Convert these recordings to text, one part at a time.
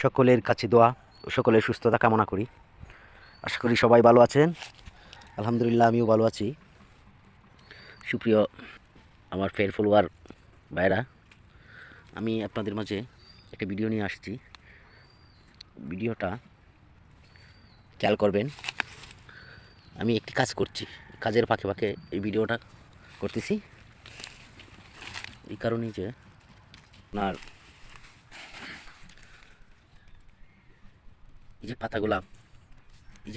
সকলের কাছে দোয়া ও সকলের সুস্থতা কামনা করি। আশা করি সবাই ভালো আছেন। আলহামদুলিল্লাহ আমিও ভালো আছি। সুপ্রিয় আমার ফের ফলোয়ার ভাইরা, আমি আপনাদের মাঝে একটা ভিডিও নিয়ে আসছি। ভিডিওটা খেয়াল করবেন। আমি একটি কাজ করছি, কাজের ফাঁকে ফাঁকে এই ভিডিওটা করতেছি। এই কারণেই যে আপনার এই যে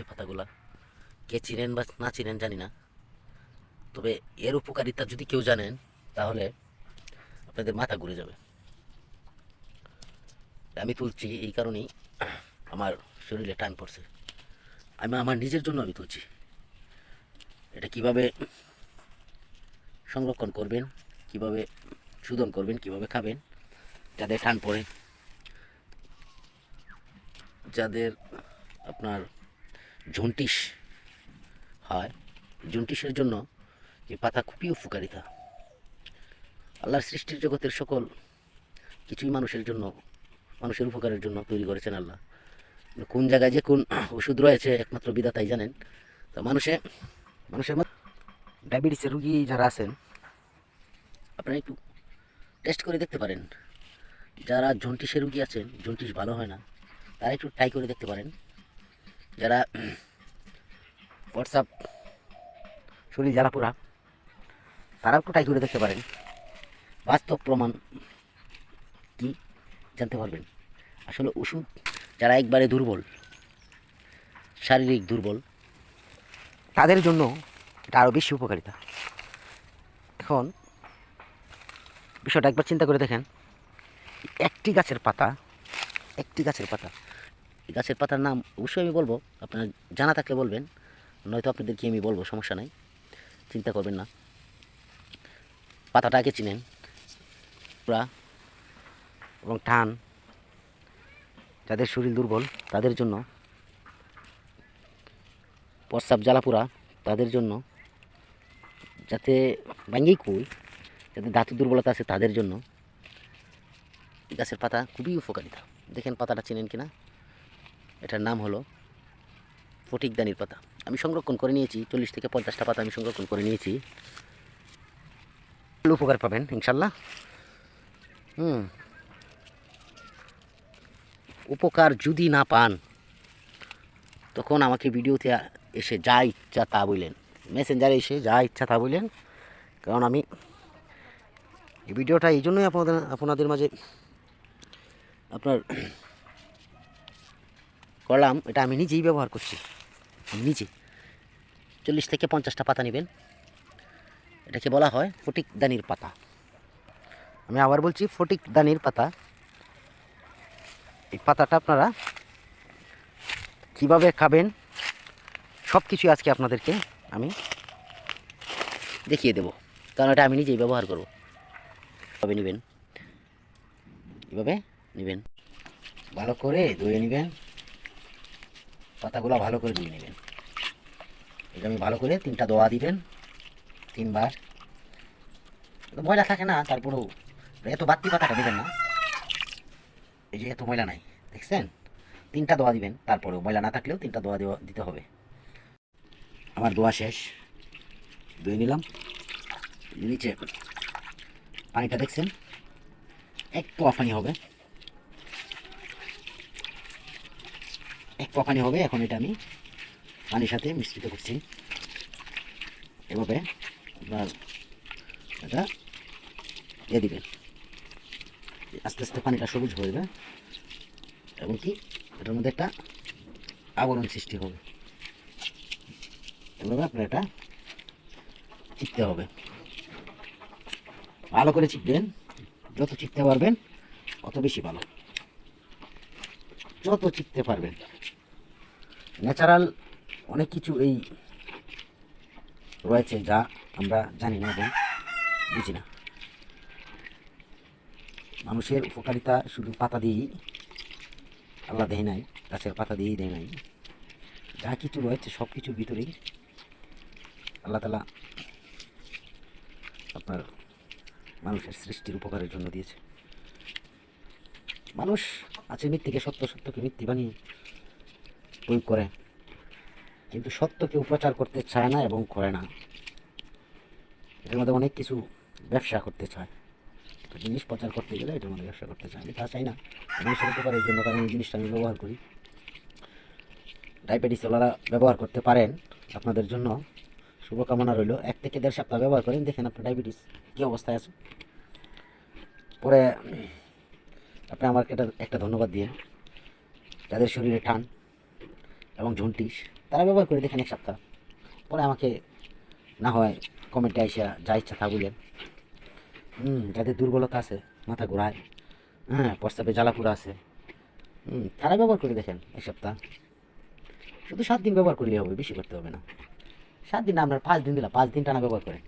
পাতাগুলা কে চিনেন বা না চিনেন জানি না, তবে এর উপকারিতা যদি কেউ জানেন তাহলে আপনাদের মাথা ঘুরে যাবে। আমি তুলছি এই কারণেই, আমার শরীরে টান পড়ছে। আমি আমার নিজের জন্য আমি তুলছি। এটা কিভাবে সংরক্ষণ করবেন, কিভাবে শোধন করবেন, কিভাবে খাবেন, যাদের টান পড়ে, যাদের আপনার জন্ডিস হয়, জন্ডিসের জন্য এই পাতা খুবই উপকারিতা। আল্লাহর সৃষ্টির জগতের সকল কিছুই মানুষের উপকারের জন্য তৈরি করেছেন আল্লাহ। কোন জায়গায় যে কোন ওষুধ রয়েছে একমাত্র বিধাতাই জানেন। তো মানুষের ডায়াবেটিসের রুগী যারা আছেন, আপনারা একটু টেস্ট করে দেখতে পারেন। যারা জন্ডিসের রুগী আছেন, জন্ডিস ভালো হয় না, তারা একটু ট্রাই করে দেখতে পারেন। যারা হোয়াটসঅ্যাপ শরীর জ্বালা পোড়া, তারা একটু ট্রাই করে দেখতে পারেন। বাস্তব প্রমাণ কি জানতে পারবেন। আসলে ওষুধ, যারা একবারে দুর্বল, শারীরিক দুর্বল, তাদের জন্য এটা আরও বেশি উপকারিতা। এখন বিষয়টা একবার চিন্তা করে দেখেন, একটি গাছের পাতা, এই গাছের পাতার নাম অবশ্যই আমি বলবো, আপনার জানা থাকলে বলবেন, নয়তো আপনাদেরকে আমি বলবো, সমস্যা নাই, চিন্তা করবেন না। পাতাটা আগে চিনেন। পুরা এবং টান, যাদের শরীর দুর্বল তাদের জন্য, প্রস্রাব জ্বালাপোড়া তাদের জন্য, যাতে ভাঙ্গেই কই, যাদের ধাতু দুর্বলতা আছে তাদের জন্য গাছের পাতা খুবই উপকারিতা। দেখেন পাতাটা চিনেন কিনা। এটার নাম হলো ফটিকদানির পাতা। আমি সংরক্ষণ করে নিয়েছি 40 থেকে 50টা পাতা আমি সংরক্ষণ করে নিয়েছি। উপকার পাবেন ইনশাল্লাহ। উপকার যদি না পান, তখন আমাকে ভিডিওতে এসে যা ইচ্ছা তা বললেন, মেসেঞ্জারে এসে যা ইচ্ছা তা বললেন। কারণ আমি এই ভিডিওটা এই জন্যই আপনাদের মাঝে আপনার করলাম। এটা আমি নিজেই ব্যবহার করছি, আমি নিজে। 40 থেকে 50টা পাতা নেবেন। এটাকে বলা হয় ফটিকদানির পাতা। আমি আবার বলছি, ফটিকদানির পাতা। এই পাতাটা আপনারা কীভাবে খাবেন সব কিছু আজকে আপনাদেরকে আমি দেখিয়ে দেব, কারণ এটা আমি নিজেই ব্যবহার করব। এভাবে নেবেন, এভাবে নেবেন, ভালো করে ধুয়ে নেবেন, পাতাগুলো ভালো করে ধুয়ে নেবেন। এটা আমি ভালো করে 3টা দোয়া দিবেন, 3বার। ময়লা থাকে না, তারপরেও এত বাড়তি পাতাটা দেবেন না। এই যে এত ময়লা নাই, দেখছেন? 3টা দোয়া দিবেন, তারপরেও ময়লা না থাকলেও 3টা দোয়া দিতে হবে। আমার দোয়া শেষ, ধুয়ে নিলাম। নিচে পানিটা দেখছেন, একটু পানি হবে, পানি হবে। এখন এটা আমি পানির সাথে মিশ্রিত করছি। এভাবে আপনার এটা দিয়ে দিবেন, আস্তে আস্তে পানিটা সবুজ হয়ে যাবে এবং কি এটার মধ্যে একটা আবরণ সৃষ্টি হবে। এভাবে আপনার এটা চিপতে হবে, ভালো করে চিপবেন। যত চিপতে পারবেন অত বেশি ভালো, যত চিপতে পারবেন। ন্যাচারাল অনেক কিছু এই রয়েছে যা আমরা জানি না এবং বুঝি না। মানুষের উপকারিতা শুধু পাতা দিয়েই আল্লাহ দেয় নাই, গাছের পাতা দিয়েই দেয় নাই। যা কিছু রয়েছে সব কিছুর ভিতরেই আল্লাহ তাআলা আপনার মানুষের সৃষ্টির উপকারের জন্য দিয়েছে। মানুষ আছে মিথ্যেকে সত্য, সত্যকে মিথ্যে বানিয়ে প্রয়োগ করে, কিন্তু সত্য কেউ প্রচার করতে চায় না এবং করে না। এটার মধ্যে অনেক কিছু ব্যবসা করতে চায়, জিনিস প্রচার করতে গেলে এটার মধ্যে ব্যবসা করতে চায়। আমি তা চাই না, মানুষের উপকারের জন্য, কারণ এই জিনিসটা আমি ব্যবহার করি। ডায়াবেটিস ওনারা ব্যবহার করতে পারেন, আপনাদের জন্য শুভকামনা রইল। 1 থেকে 1.5 সপ্তাহ ব্যবহার করেন, দেখেন আপনার ডায়াবেটিস কী অবস্থায় আছে। পরে আপনি আমাকে একটা ধন্যবাদ দিয়ে, যাদের শরীরে টান এবং জন্ডিস তারা ব্যবহার করে দেখেন 1 সপ্তাহ, পরে আমাকে না হয় কমেন্টে আইসা যা ইচ্ছা তা বলেন। যাদের দুর্বলতা আছে, মাথা ঘোরায়, হ্যাঁ, প্রস্তাবে জ্বালাপুরা আছে, তারা ব্যবহার করে দেখেন 1 সপ্তাহ। শুধু 7 দিন ব্যবহার করলেই হবে, বেশি করতে হবে না। 7 দিন না, আপনার 5 দিন দিলাম, 5 দিন টানা ব্যবহার করেন।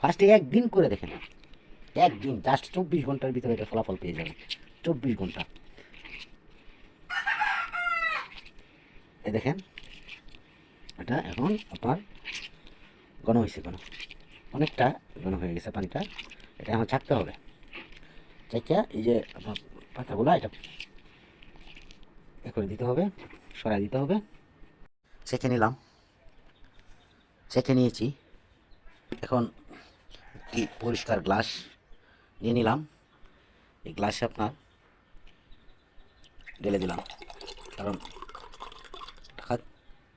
ফার্স্টে 1 দিন করে দেখেন, 1 দিন, জাস্ট 24 ঘন্টার ভিতরে এটা ফলাফল পেয়ে যাবেন। 24 ঘন্টা। এই দেখেন, এটা এখন আপনার ঘন হয়েছে, অনেকটা ঘন হয়ে গেছে পানিটা। এটা এখন ছাকতে হবে, চাইকা এই যে আপনার পাতাগুলো এটা এ করে দিতে হবে, সরাই দিতে হবে। ছেঁকে নিলাম, ছেঁকে নিয়েছি। এখন একটি পরিষ্কার গ্লাস নিয়ে নিলাম, এই গ্লাসে আপনার ঢেলে দিলাম, কারণ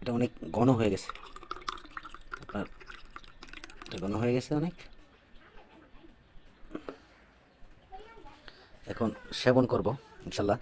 এটা অনেক ঘন হয়ে গেছে, আপনার এটা ঘন হয়ে গেছে অনেক। এখন সেবন করব ইনশাল্লাহ।